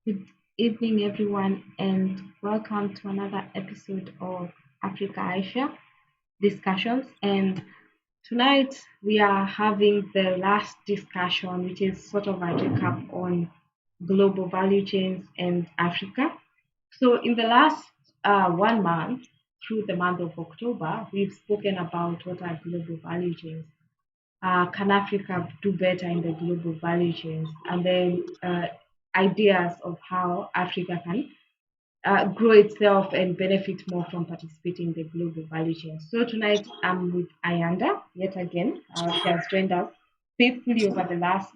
Good evening, everyone, and welcome to another episode of Africa iShare discussions. And tonight we are having the last discussion, which is sort of a recap on global value chains and Africa. So, in the last 1 month, through the month of October, we've spoken about what are global value chains. Can Africa do better in the global value chains? And then ideas of how Africa can grow itself and benefit more from participating in the global value chain. So tonight I'm with Ayanda yet again. She has joined us faithfully over the last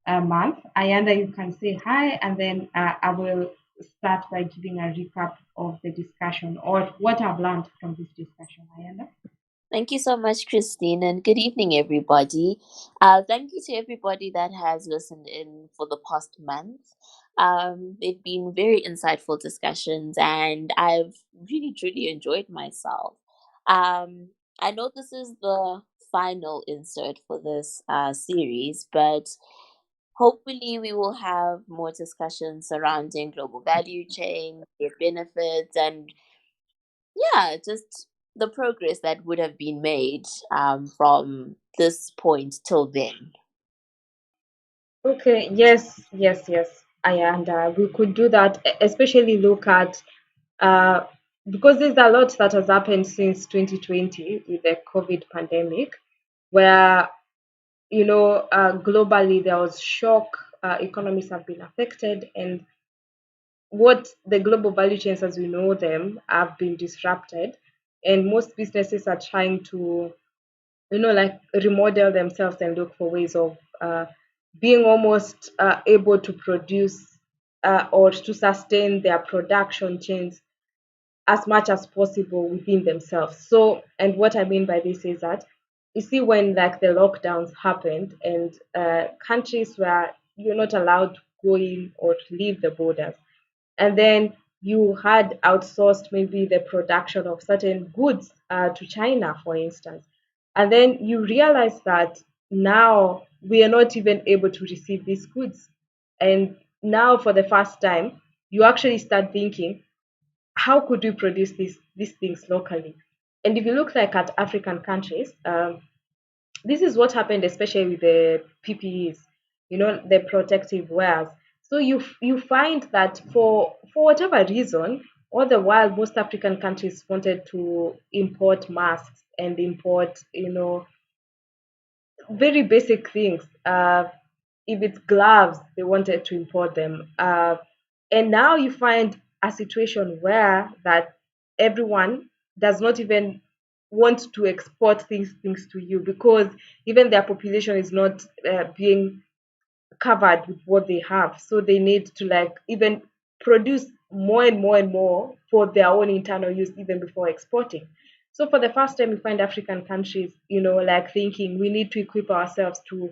month. Ayanda, you can say hi, and then I will start by giving a recap of the discussion or what I've learned from this discussion. Ayanda. Thank you so much, Christine, and good evening, everybody. Thank you to everybody that has listened in for the past month. They've been very insightful discussions, and I've really, truly enjoyed myself. Um, I know this is the final insert for this series, but hopefully we will have more discussions surrounding global value chain, their benefits, and yeah, just the progress that would have been made from this point till then. Okay, yes, and we could do that, especially look at uh, because there's a lot that has happened since 2020 with the COVID pandemic, where globally there was shock, economies have been affected, and what the global value chains as we know them have been disrupted, and most businesses are trying to like remodel themselves and look for ways of being almost able to produce or to sustain their production chains as much as possible within themselves. So, and what I mean by this is that you see when like the lockdowns happened and countries where you're not allowed to go in or to leave the borders, and then you had outsourced maybe the production of certain goods to China, for instance, and then you realize that now we are not even able to receive these goods, and now for the first time you actually start thinking, how could we produce these things locally? And if you look like at African countries, this is what happened, especially with the PPEs, the protective wears. So you find that for whatever reason, all the while most African countries wanted to import masks and import, very basic things. If it's gloves, they wanted to import them. And now you find a situation where that everyone does not even want to export things to you because even their population is not being covered with what they have. So they need to like even produce more and more and more for their own internal use even before exporting. So for the first time, we find African countries, like thinking we need to equip ourselves to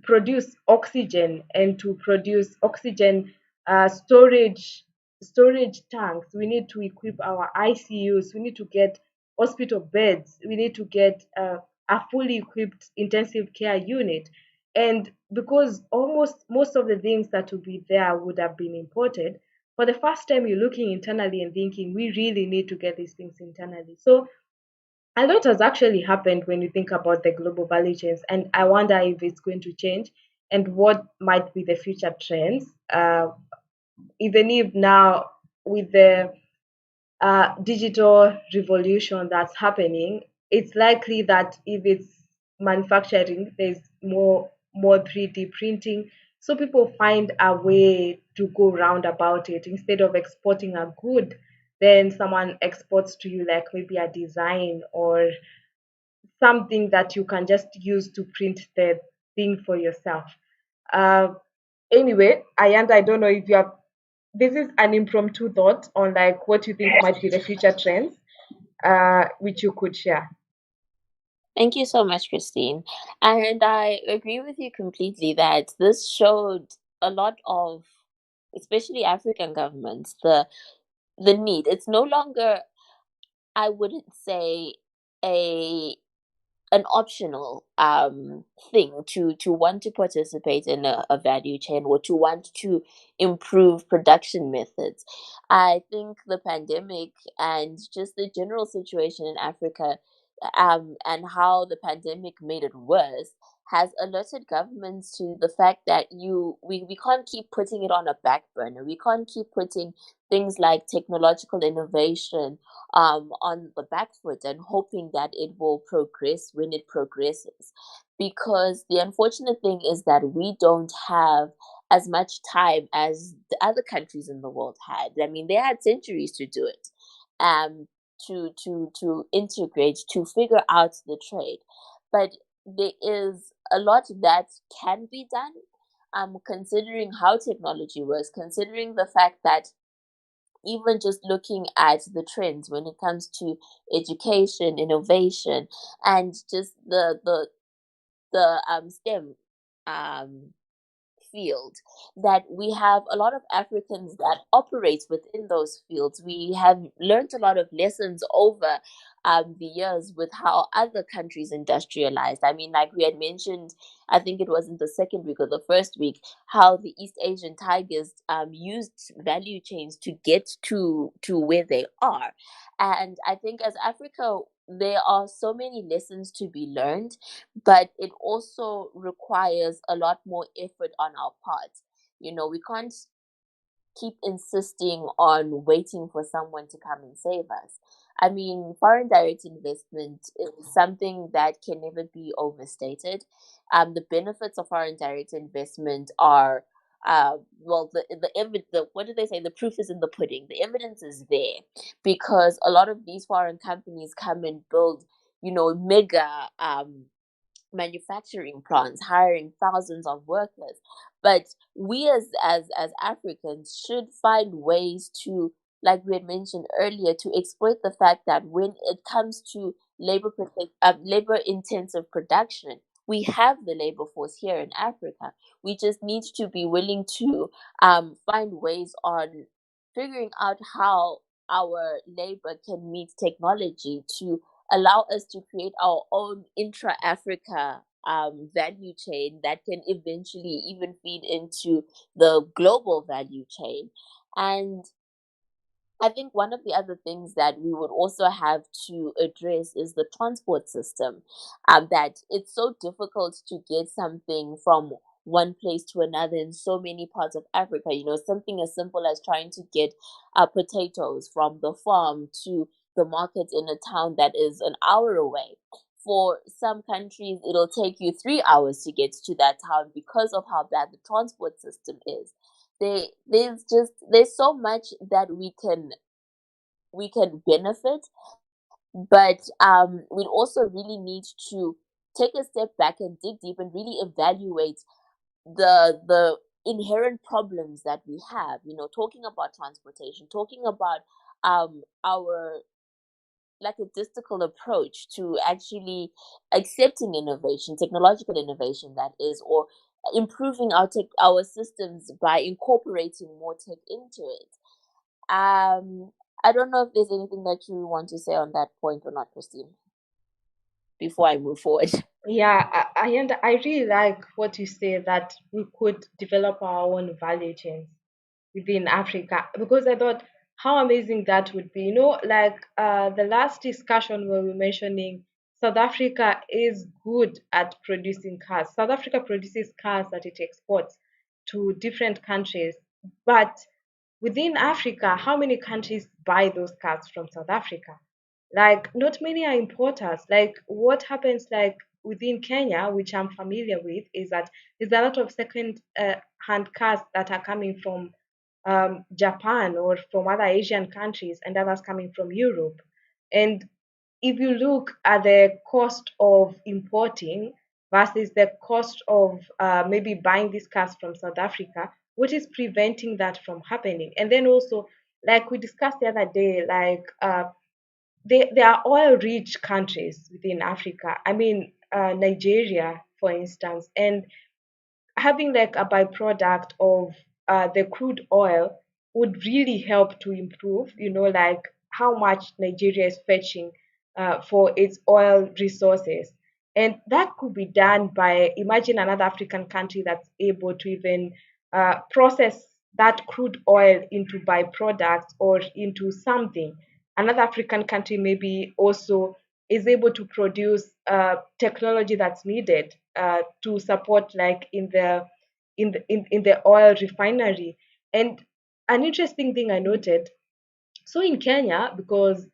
produce oxygen and to produce oxygen storage tanks. We need to equip our ICUs. We need to get hospital beds. We need to get a fully equipped intensive care unit. And because almost most of the things that would be there would have been imported, for the first time you're looking internally and thinking we really need to get these things internally. So a lot has actually happened when you think about the global value chains, and I wonder if it's going to change and what might be the future trends. Even if now with the digital revolution that's happening, it's likely that if it's manufacturing, there's more 3D printing. So people find a way to go round about it. Instead of exporting a good, then someone exports to you like maybe a design or something that you can just use to print the thing for yourself. Uh, anyway, I don't know if you have. This is an impromptu thought on like what you think might be the future trends, which you could share. Thank you so much, Christine. And I agree with you completely that this showed a lot of, especially African governments, the need. It's no longer, I wouldn't say, a an optional thing to want to participate in a value chain or to want to improve production methods. I think the pandemic and just the general situation in Africa, and how the pandemic made it worse, has alerted governments to the fact that we can't keep putting it on a back burner. We can't keep putting things like technological innovation on the back foot and hoping that it will progress when it progresses. Because the unfortunate thing is that we don't have as much time as the other countries in the world had. I mean, they had centuries to do it, um, to integrate, to figure out the trade. But there is a lot that can be done, considering how technology works, considering the fact that even just looking at the trends when it comes to education, innovation, and just the STEM um, field, that we have a lot of Africans that operate within those fields. We have learned a lot of lessons over the years with how other countries industrialized. I mean, like we had mentioned, I think it was in the second week or the first week, how the East Asian tigers used value chains to get to where they are. And I think as Africa, there are so many lessons to be learned, but it also requires a lot more effort on our part. You know, we can't keep insisting on waiting for someone to come and save us. I mean, foreign direct investment is something that can never be overstated. The benefits of foreign direct investment are, well, the what do they say? The proof is in the pudding. The evidence is there, because a lot of these foreign companies come and build, mega manufacturing plants, hiring thousands of workers. But we as Africans should find ways to, like we had mentioned earlier, to exploit the fact that when it comes to labor intensive production, we have the labor force here in Africa. We just need to be willing to find ways on figuring out how our labor can meet technology to allow us to create our own intra Africa value chain that can eventually even feed into the global value chain. And I think one of the other things that we would also have to address is the transport system. That it's so difficult to get something from one place to another in so many parts of Africa. You know, something as simple as trying to get potatoes from the farm to the market in a town that is an hour away. For some countries, it'll take you 3 hours to get to that town because of how bad the transport system is. There's so much that we can benefit, but we also really need to take a step back and dig deep and really evaluate the inherent problems that we have. You know, talking about transportation, talking about our lackadaisical approach to actually accepting innovation, technological innovation, that is, or improving our systems by incorporating more tech into it. I don't know if there's anything that you want to say on that point or not, Christine, before I move forward. Yeah, I really like what you say that we could develop our own value chains within Africa, because I thought how amazing that would be. You know, like the last discussion where we were mentioning South Africa is good at producing cars. South Africa produces cars that it exports to different countries, but within Africa, how many countries buy those cars from South Africa? Like, not many are importers. Like, what happens, like, within Kenya, which I'm familiar with, is that there's a lot of second hand cars that are coming from Japan or from other Asian countries, and others coming from Europe. And if you look at the cost of importing versus the cost of maybe buying these cars from South Africa, what is preventing that from happening? And then also, like we discussed the other day, like they are oil rich countries within Africa. I mean, Nigeria, for instance, and having like a byproduct of the crude oil would really help to improve, like how much Nigeria is fetching for its oil resources. And that could be done by, imagine another African country that's able to even process that crude oil into byproducts or into something. Another African country maybe also is able to produce technology that's needed to support, like in the oil refinery. And an interesting thing I noted, so in Kenya, because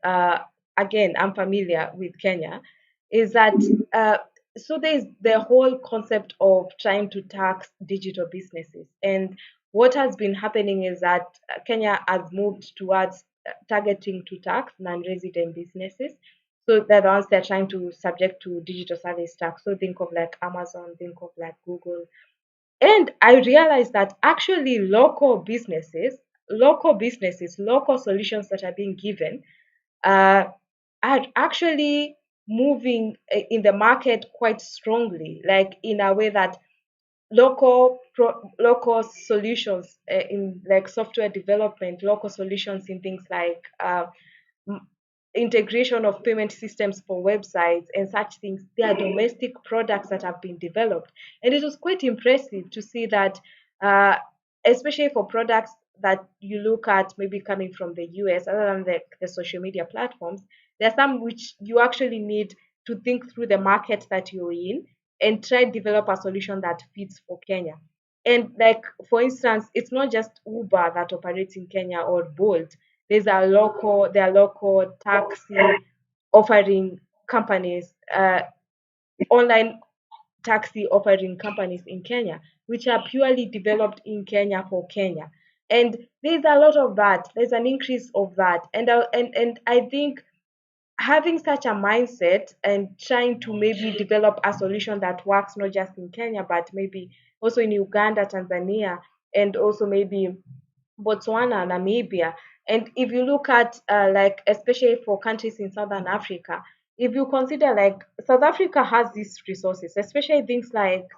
again, I'm familiar with Kenya, is that so there's the whole concept of trying to tax digital businesses. And what has been happening is that Kenya has moved towards targeting to tax non-resident businesses. So they're the ones they're trying to subject to digital service tax. So think of like Amazon, think of like Google, and I realized that actually local solutions that are being given uh, are actually moving in the market quite strongly, like in a way that local solutions in like software development, local solutions in things like m- integration of payment systems for websites and such things. They are domestic products that have been developed, and it was quite impressive to see that, uh, especially for products that you look at maybe coming from the US, other than the social media platforms, there are some which you actually need to think through the market that you're in and try develop a solution that fits for Kenya. And like for instance, it's not just Uber that operates in Kenya or Bolt. There are local taxi offering companies, online taxi offering companies in Kenya, which are purely developed in Kenya for Kenya. And there's a lot of that. There's an increase of that, and I think having such a mindset and trying to maybe develop a solution that works not just in Kenya but maybe also in Uganda, Tanzania, and also maybe Botswana, Namibia. And if you look at like especially for countries in Southern Africa, if you consider like South Africa has these resources, especially things like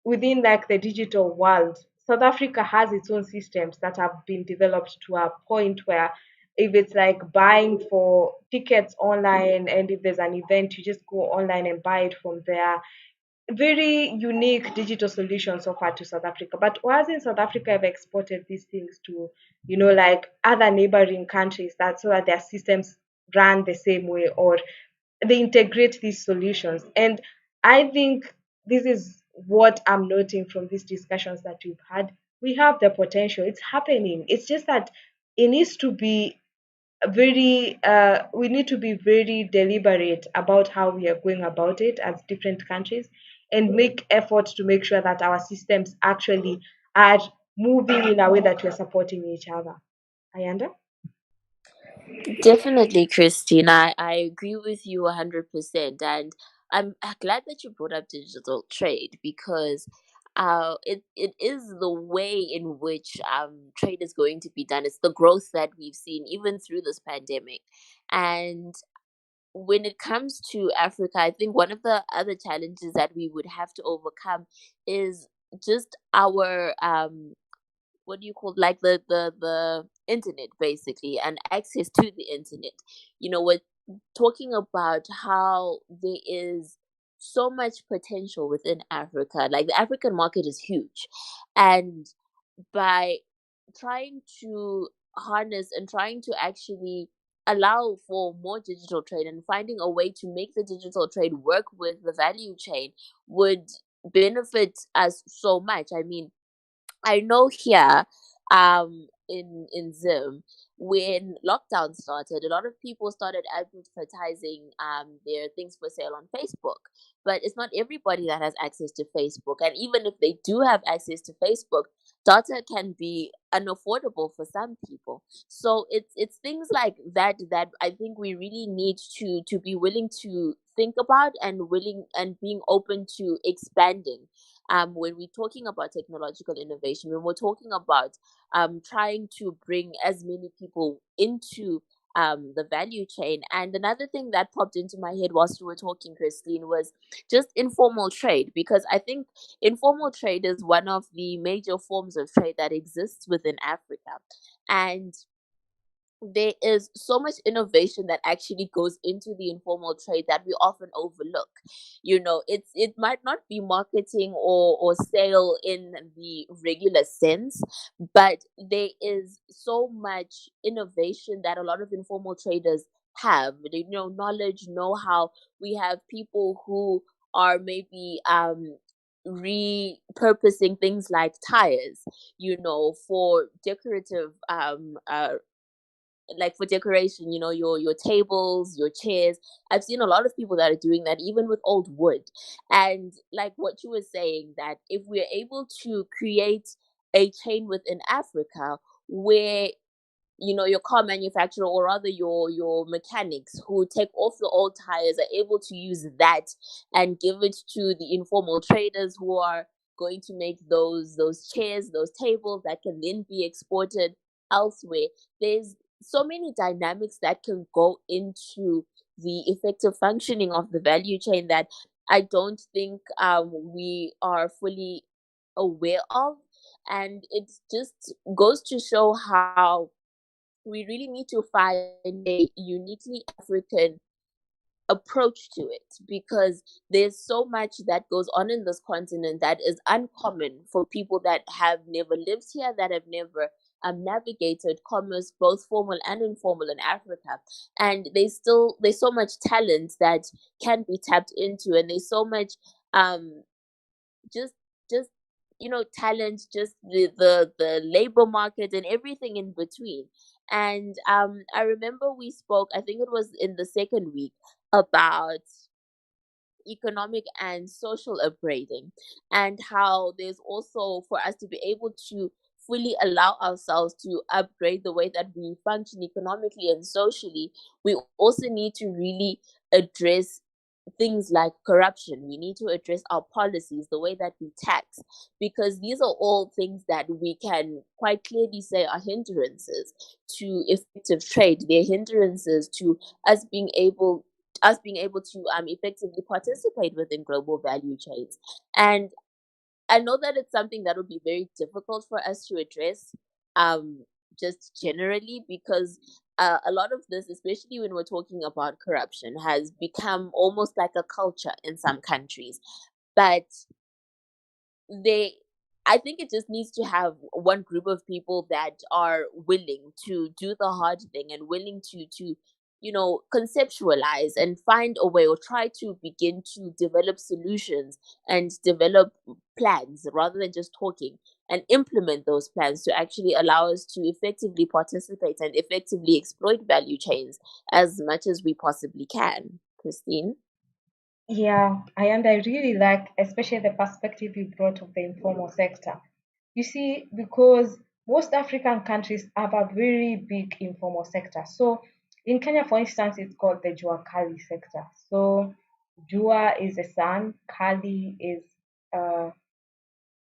within like the digital world, South Africa has its own systems that have been developed to a point where if it's like buying for tickets online and if there's an event, you just go online and buy it from there. Very unique digital solutions offered to South Africa. But whereas in South Africa have exported these things to, like other neighboring countries that so that their systems run the same way or they integrate these solutions. And I think this is what I'm noting from these discussions that we've had. We have the potential. It's happening. It's just that it needs to be we need to be very deliberate about how we are going about it as different countries and make efforts to make sure that our systems actually are moving in a way that we're supporting each other. Ayanda? Definitely, Christine. I agree with you 100%. And I'm glad that you brought up digital trade because it is the way in which trade is going to be done. It's the growth that we've seen even through this pandemic. And when it comes to Africa, I think one of the other challenges that we would have to overcome is just our what do you call, like the internet basically, and access to the internet. We're talking about how there is so much potential within Africa. Like, the African market is huge, and by trying to harness and trying to actually allow for more digital trade and finding a way to make the digital trade work with the value chain would benefit us so much. I mean, I know here, in Zim, when lockdown started, a lot of people started advertising their things for sale on Facebook. But it's not everybody that has access to Facebook, and even if they do have access to Facebook, data can be unaffordable for some people. So it's things like that I think we really need to be willing to think about, and willing and being open to expanding when we're talking about technological innovation, when we're talking about trying to bring as many people into the value chain. And another thing that popped into my head whilst you were talking, Christine, was just informal trade, because I think informal trade is one of the major forms of trade that exists within Africa. And there is so much innovation that actually goes into the informal trade that we often overlook. It might not be marketing or sale in the regular sense, but there is so much innovation that a lot of informal traders have. They know knowledge, know how. We have people who are maybe repurposing things like tires, for decorative like for decoration, your tables, your chairs. I've seen a lot of people that are doing that even with old wood. And like what you were saying, that if we're able to create a chain within Africa where your car manufacturer, or rather your mechanics who take off the old tires, are able to use that and give it to the informal traders who are going to make those chairs, those tables that can then be exported elsewhere. There's so many dynamics that can go into the effective functioning of the value chain that I don't think we are fully aware of. And it just goes to show how we really need to find a uniquely African approach to it, because there's so much that goes on in this continent that is uncommon for people that have never lived here, that have never navigated commerce, both formal and informal, in Africa. And there's so much talent that can be tapped into, and there's so much um just just talent, just the labor market and everything in between. And I remember we spoke, I think it was in the second week, about economic and social upgrading, and how there's also, for us to be able to fully allow ourselves to upgrade the way that we function economically and socially, we also need to really address things like corruption. We need to address our policies, the way that we tax, because these are all things that we can quite clearly say are hindrances to effective trade. They're hindrances to us being able to effectively participate within global value chains. And I know that it's something that would be very difficult for us to address, um, just generally, because a lot of this, especially when we're talking about corruption, has become almost like a culture in some countries. But they I think it just needs to have one group of people that are willing to do the hard thing, and willing to conceptualize and find a way, or try to begin to develop solutions and develop plans, rather than just talking, and implement those plans to actually allow us to effectively participate and effectively exploit value chains as much as we possibly can. Christine? Yeah, and I really like, especially the perspective you brought of the informal sector. You see, because most African countries have a very big informal sector. So in Kenya, for instance, it's called the Jua Kali sector. So Jua is a sun, Kali is a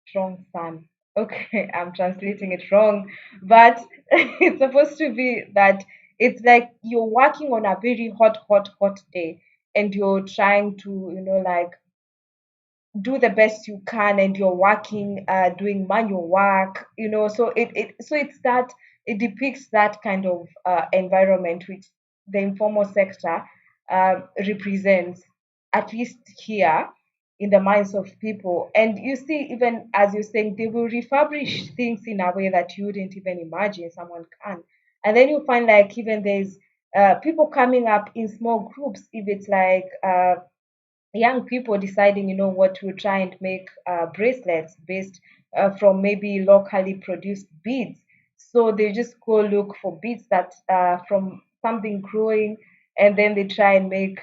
strong sun. Okay, I'm translating it wrong, but it's supposed to be that it's like you're working on a very hot day, and you're trying to, like, do the best you can, and you're working, doing manual work, so it's that, it depicts that kind of environment which the informal sector represents, at least here in the minds of people. And you see, even as you're saying, they will refurbish things in a way that you wouldn't even imagine someone can. And then you find, like, even there's people coming up in small groups, if it's like young people deciding, what to try and make bracelets based from maybe locally produced beads. So they just go look for beads that from something growing, and then they try and make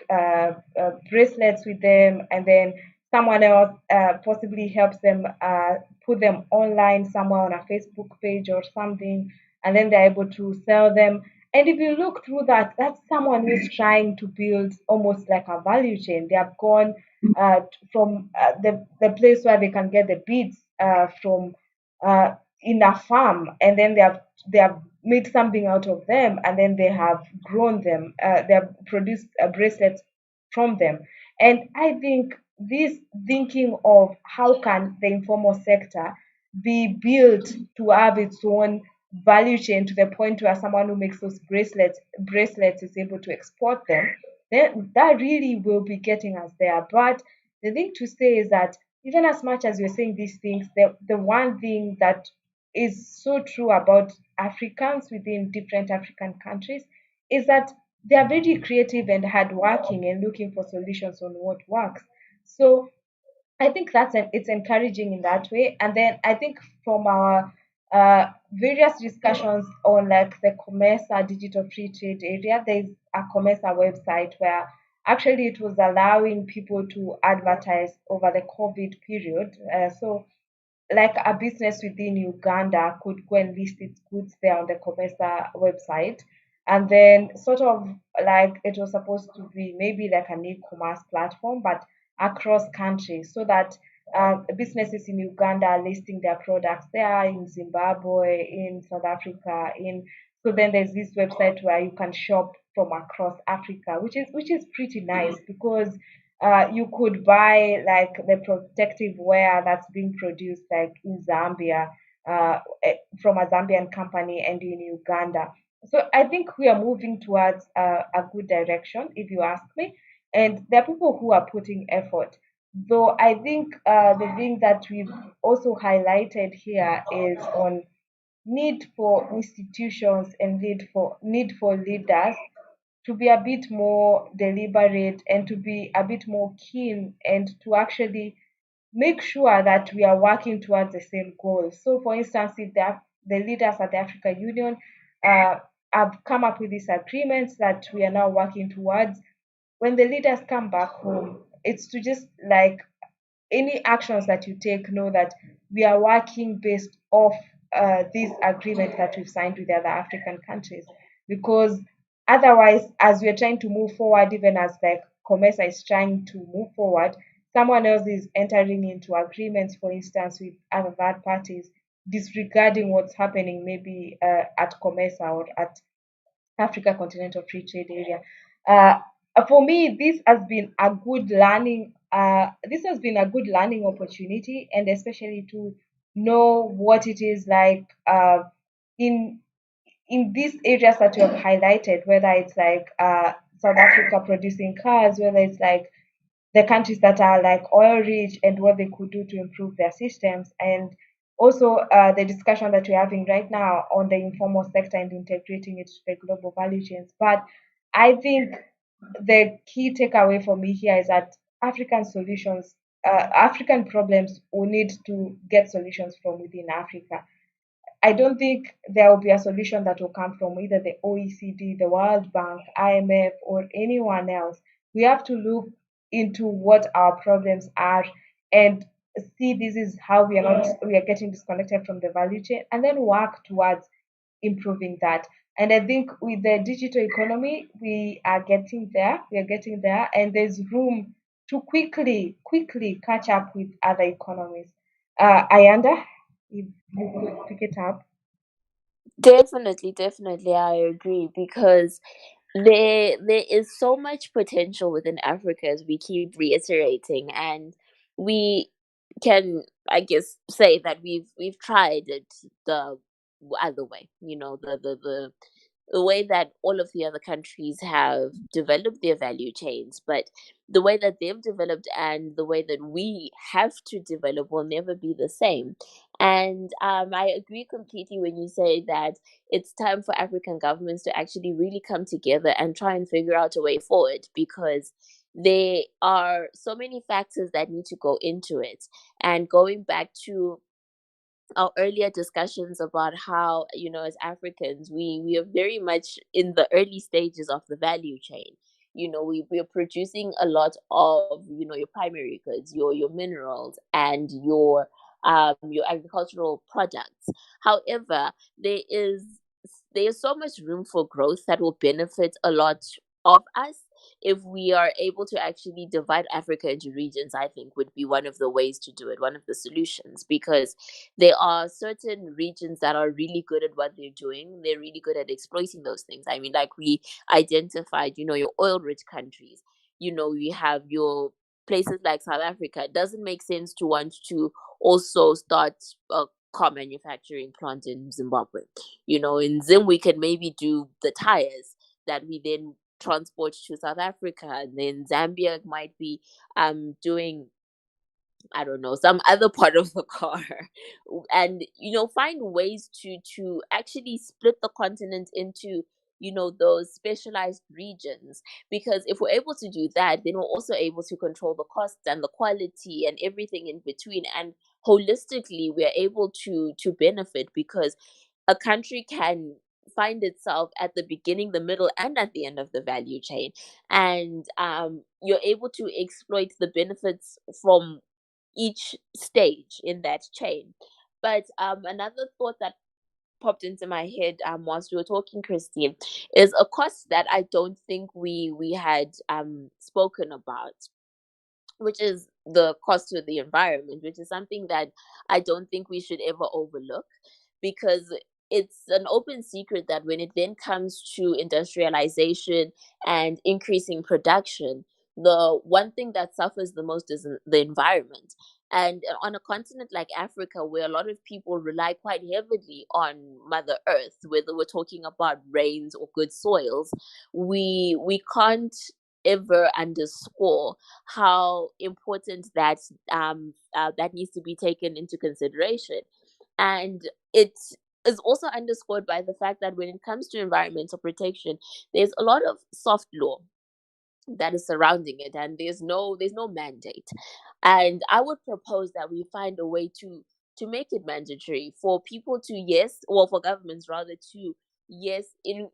bracelets with them, and then someone else possibly helps them put them online somewhere on a Facebook page or something, and then they're able to sell them. And if you look through that, that's someone who's trying to build almost like a value chain. They have gone from the place where they can get the beads from in a farm, and then they have made something out of them, and then they have grown them. They have produced bracelets from them. And I think this thinking of how can the informal sector be built to have its own value chain to the point where someone who makes those bracelets is able to export them, then that really will be getting us there. But the thing to say is that even as much as you're saying these things, the one thing that is so true about Africans within different African countries is that they are very creative and hardworking and looking for solutions on what works. So I think it's encouraging in that way. And then I think from our various discussions on like the Comesa digital free trade area, there's a Comesa website where actually it was allowing people to advertise over the COVID period. So like a business within Uganda could go and list its goods there on the Comesa website. And then sort of like it was supposed to be maybe like an e-commerce platform, but across countries so that businesses in Uganda are listing their products there in Zimbabwe, in South Africa, in so then there's this website where you can shop from across Africa, which is pretty nice because you could buy like the protective wear that's being produced like in Zambia from a Zambian company and in Uganda. So I think we are moving towards a good direction, if you ask me. And there are people who are putting effort. Though I think the thing that we've also highlighted here is on need for institutions and need for leaders to be a bit more deliberate and to be a bit more keen and to actually make sure that we are working towards the same goal. So, for instance, if the leaders at the African Union uh, have come up with these agreements that we are now working towards, when the leaders come back home, it's to just like any actions that you take, know that we are working based off these agreements that we've signed with the other African countries. Because otherwise, as we're trying to move forward, even as like Comesa is trying to move forward, someone else is entering into agreements, for instance, with other third parties, disregarding what's happening maybe at Comesa or at Africa Continental Free Trade Area. Uh, for me, this has been a good learning. This has been a good learning opportunity, and especially to know what it is like in these areas that you have highlighted, whether it's like South Africa producing cars, whether it's like the countries that are like oil rich and what they could do to improve their systems, and also the discussion that we're having right now on the informal sector and integrating it to the global value chains. But I think the key takeaway for me here is that African problems will need to get solutions from within Africa. I don't think there will be a solution that will come from either the OECD, the World Bank, IMF, or anyone else. We have to look into what our problems are and see this is how we are getting disconnected from the value chain and then work towards improving that. And I think with the digital economy, we are getting there. We are getting there, and there's room to quickly catch up with other economies. Ayanda, if you could pick it up. Definitely, definitely, I agree because there is so much potential within Africa, as we keep reiterating, and we can, I guess, say that we've tried it the other way. You know, the way that all of the other countries have developed their value chains, but the way that they've developed and the way that we have to develop will never be the same. And I agree completely when you say that it's time for African governments to actually really come together and try and figure out a way forward, because there are so many factors that need to go into it. And going back to our earlier discussions about how, you know, as Africans, we are very much in the early stages of the value chain. You know, we are producing a lot of, you know, your primary goods, your minerals, and your agricultural products. However, there's so much room for growth that will benefit a lot of us if we are able to actually divide Africa into regions. I think would be one of the ways to do it, one of the solutions, because there are certain regions that are really good at what they're doing. They're really good at exploiting those things. I mean, like we identified, you know, your oil rich countries. You know, you have your places like South Africa. It doesn't make sense to want to also start car manufacturing plant in Zimbabwe. In Zim we can maybe do the tires that we then transport to South Africa, and then Zambia might be doing, I don't know, some other part of the car. And find ways to actually split the continent into those specialized regions, because if we're able to do that, then we're also able to control the costs and the quality and everything in between, and holistically we're able to benefit, because a country can find itself at the beginning, the middle, and at the end of the value chain, and you're able to exploit the benefits from each stage in that chain. But another thought that popped into my head whilst we were talking, Christine, is a cost that I don't think we had spoken about, which is the cost to the environment, which is something that I don't think we should ever overlook, because it's an open secret that when it then comes to industrialization and increasing production, the one thing that suffers the most is the environment. And on a continent like Africa, where a lot of people rely quite heavily on Mother Earth, whether we're talking about rains or good soils, we can't ever underscore how important that needs to be taken into consideration. And it is also underscored by the fact that when it comes to environmental protection, there's a lot of soft law that is surrounding it, and there's no mandate. And I would propose that we find a way to make it mandatory for people to, yes, or for governments rather, to, yes,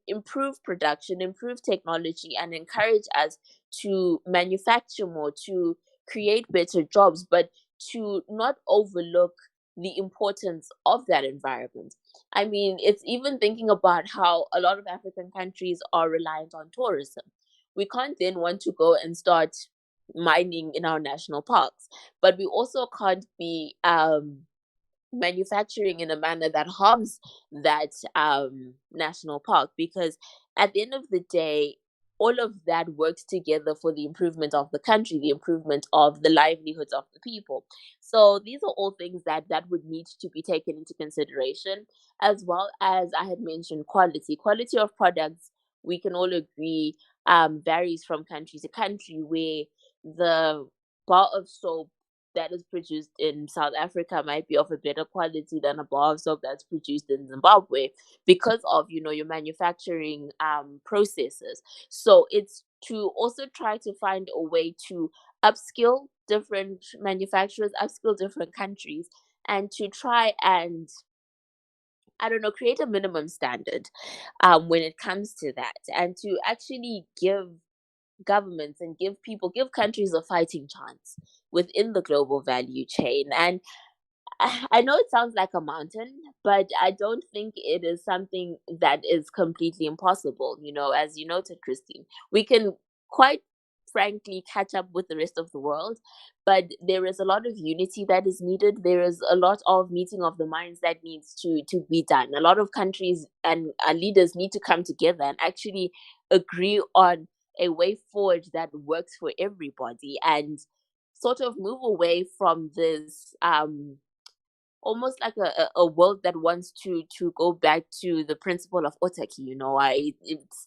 improve production, improve technology, and encourage us to manufacture more, to create better jobs, but to not overlook the importance of that environment. I mean, it's even thinking about how a lot of African countries are reliant on tourism. We can't then want to go and start mining in our national parks, but we also can't be manufacturing in a manner that harms that national park, because at the end of the day, all of that works together for the improvement of the country, the improvement of the livelihoods of the people. So these are all things that would need to be taken into consideration, as well as I had mentioned quality of products. We can all agree varies from country to country, where the bar of soap that is produced in South Africa might be of a better quality than a bar of soap that's produced in Zimbabwe, because of your manufacturing processes. So it's to also try to find a way to upskill different manufacturers, upskill different countries, and to try and, I don't know, create a minimum standard when it comes to that, and to actually give governments and give countries a fighting chance within the global value chain. And I know it sounds like a mountain, but I don't think it is something that is completely impossible. As you noted, Christine, we can quite frankly catch up with the rest of the world, but there is a lot of unity that is needed. There is a lot of meeting of the minds that needs to be done. A lot of countries and leaders need to come together and actually agree on a way forward that works for everybody, and sort of move away from this almost like a world that wants to go back to the principle of otaki.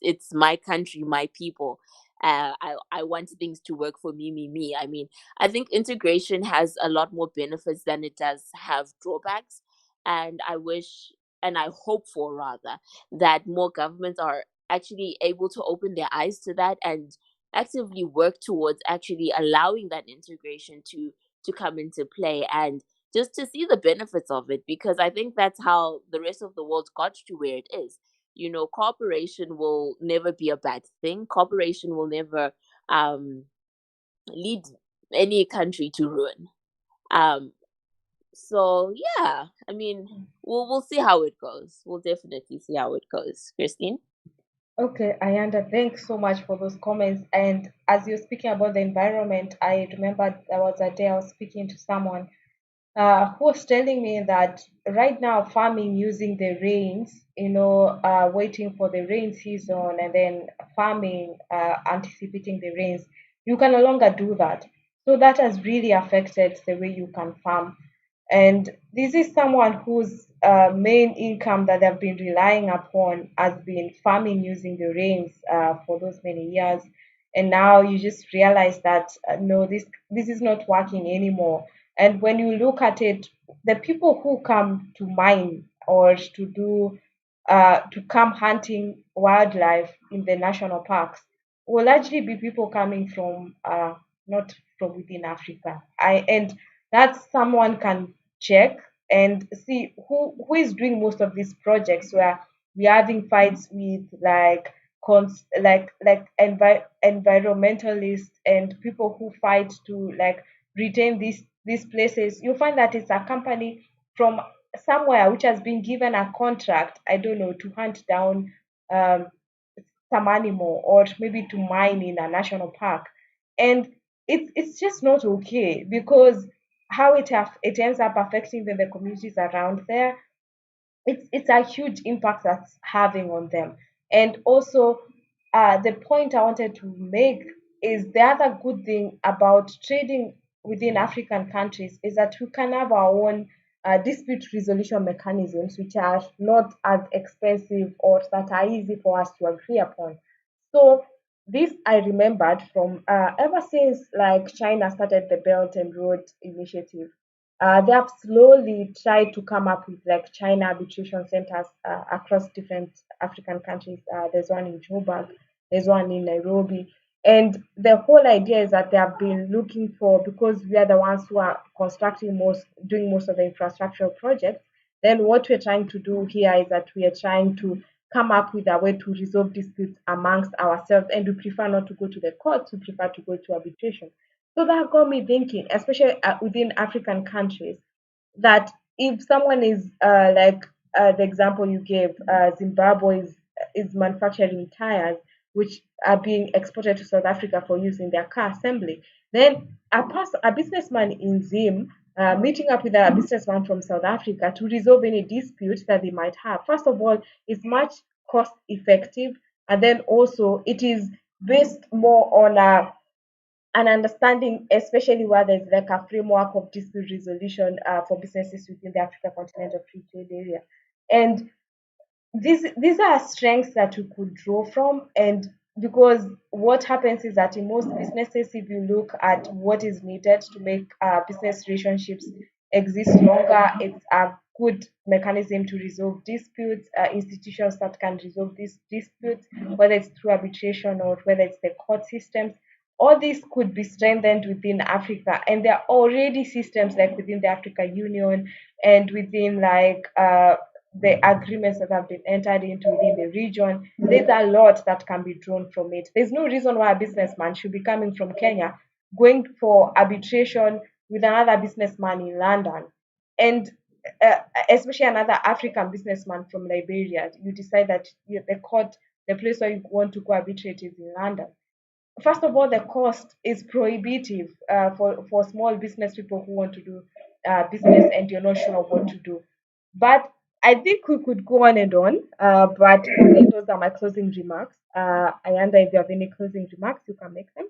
It's my country, my people. I want things to work for me. I mean, I think integration has a lot more benefits than it does have drawbacks, and I wish, and I hope for rather, that more governments are actually able to open their eyes to that and actively work towards actually allowing that integration to come into play, and just to see the benefits of it, because I think that's how the rest of the world got to where it is. Cooperation will never be a bad thing. Cooperation will never um, lead any country to ruin. Um, so yeah, I mean, we'll see how it goes. We'll definitely see how it goes. Christine. Okay, Ayanda, thanks so much for those comments. And as you're speaking about the environment, I remember there was a day I was speaking to someone who was telling me that right now farming using the rains, waiting for the rain season and then farming, anticipating the rains, you can no longer do that. So that has really affected the way you can farm. And this is someone whose main income that they've been relying upon has been farming using the rains for those many years. And now you just realize that no, this is not working anymore. And when you look at it, the people who come to mine or to come hunting wildlife in the national parks will largely be people coming from not from within Africa. And that someone can check and see who is doing most of these projects where we're having fights with environmentalists and people who fight to retain these places. You find that it's a company from somewhere which has been given a contract, I don't know, to hunt down um, some animal or maybe to mine in a national park. And it's just not okay because how it ends up affecting the communities around there, it's a huge impact that's having on them. And also, the point I wanted to make is the other good thing about trading within African countries is that we can have our own dispute resolution mechanisms, which are not as expensive or that are easy for us to agree upon. So this I remembered from ever since China started the Belt and Road Initiative. They have slowly tried to come up with China arbitration centers across different African countries. There's one in Joburg, there's one in Nairobi, and the whole idea is that they have been looking for, because we are the ones who are doing most of the infrastructural projects. Then what we're trying to do here is that we are trying to come up with a way to resolve disputes amongst ourselves, and we prefer not to go to the courts. We prefer to go to arbitration. So that got me thinking, especially within African countries, that if someone is the example you gave, Zimbabwe is manufacturing tires which are being exported to South Africa for use in their car assembly. Then a businessman in Zim meeting up with a businessman from South Africa to resolve any dispute that they might have. First of all, it's much cost effective, and then also it is based more on an understanding, especially where there's like a framework of dispute resolution for businesses within the Africa Continental Free Trade Area. And these are strengths that you could draw from. And because what happens is that in most businesses, if you look at what is needed to make business relationships exist longer, it's a good mechanism to resolve disputes, institutions that can resolve these disputes, whether it's through arbitration or whether it's the court systems. All these could be strengthened within Africa, and there are already systems like within the Africa Union and within the agreements that have been entered into within the region. There's a lot that can be drawn from it. There's no reason why a businessman should be coming from Kenya, going for arbitration with another businessman in London, and uh, especially another African businessman from Liberia. You decide that the place where you want to go arbitrate is in London. First of all, the cost is prohibitive for small business people who want to do business and you're not sure what to do. But I think we could go on and on. But I think those are my closing remarks. Ayanda, if you have any closing remarks, you can make them.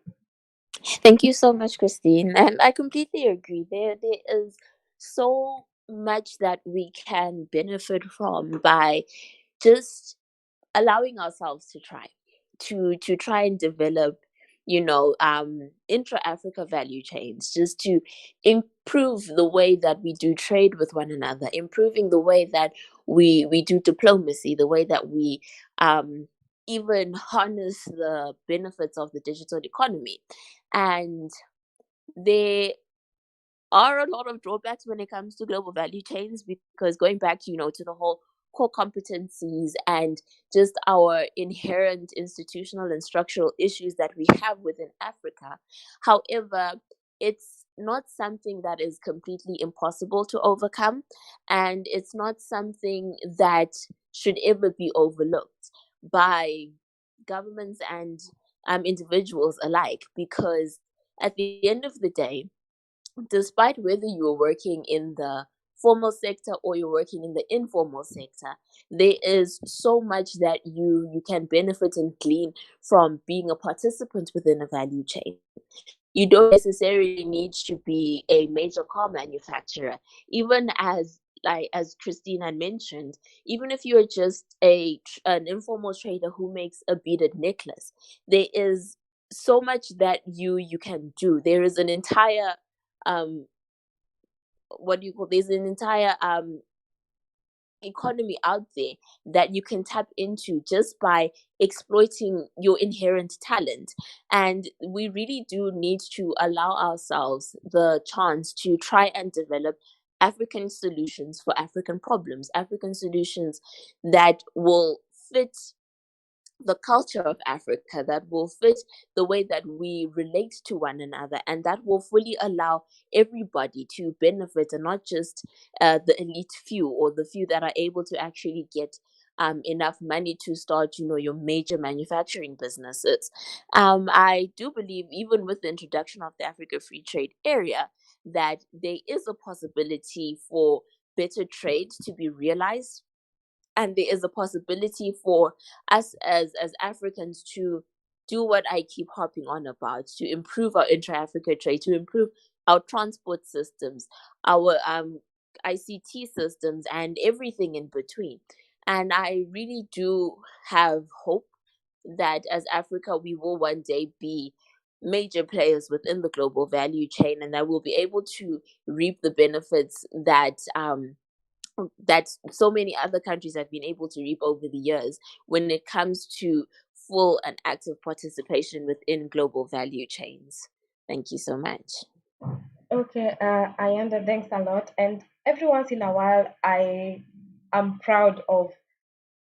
Thank you so much, Christine. And I completely agree. There is so much that we can benefit from by just allowing ourselves to try and develop, intra-Africa value chains, just to improve the way that we do trade with one another, improving the way that we do diplomacy, the way that we even harness the benefits of the digital economy. And there are a lot of drawbacks when it comes to global value chains, because going back to to the whole core competencies and just our inherent institutional and structural issues that we have within Africa. However, it's not something that is completely impossible to overcome, and it's not something that should ever be overlooked by governments and individuals alike, because at the end of the day, despite whether you're working in the formal sector or you're working in the informal sector, there is so much that you can benefit and glean from being a participant within a value chain. You don't necessarily need to be a major car manufacturer. Even as Christine had mentioned, even if you're just an informal trader who makes a beaded necklace, there is so much that you can do. There is an entire um what do you call there's an entire economy out there that you can tap into just by exploiting your inherent talent. And we really do need to allow ourselves the chance to try and develop African solutions for African problems, African solutions that will fit the culture of Africa, that will fit the way that we relate to one another, and that will fully allow everybody to benefit, and not just the elite few, or the few that are able to actually get enough money to start, your major manufacturing businesses. I do believe, even with the introduction of the Africa Free Trade Area, that there is a possibility for better trade to be realized, and there is a possibility for us as Africans to do what I keep harping on about, to improve our intra-Africa trade, to improve our transport systems, our ICT systems, and everything in between. And I really do have hope that as Africa, we will one day be major players within the global value chain, and that we'll be able to reap the benefits that so many other countries have been able to reap over the years when it comes to full and active participation within global value chains. Thank you so much. Okay, Ayanda, thanks a lot. And every once in a while, I am proud of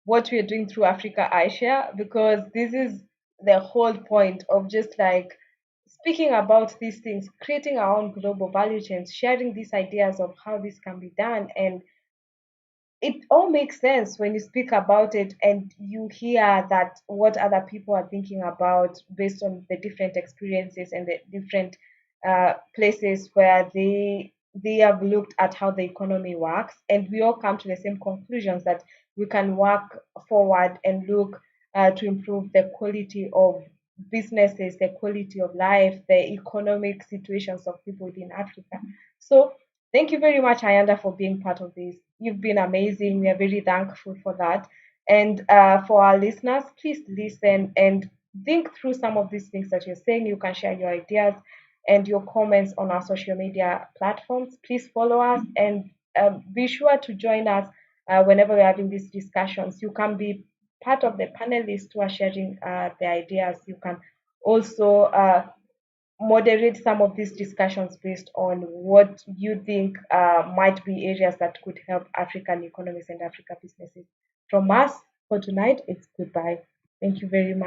what we're doing through Africa iShare, because this is the whole point of just like speaking about these things, creating our own global value chains, sharing these ideas of how this can be done. And it all makes sense when you speak about it and you hear that what other people are thinking about based on the different experiences and the different places where they have looked at how the economy works, and we all come to the same conclusions that we can work forward and look to improve the quality of businesses, the quality of life, the economic situations of people within Africa. So thank you very much, Ayanda, for being part of this. You've been amazing. We are very thankful for that. And for our listeners, please listen and think through some of these things that you're saying. You can share your ideas and your comments on our social media platforms. Please follow us and be sure to join us whenever we're having these discussions. You can be part of the panelists who are sharing the ideas. You can also moderate some of these discussions based on what you think might be areas that could help African economies and Africa businesses. From us for tonight, it's goodbye. Thank you very much.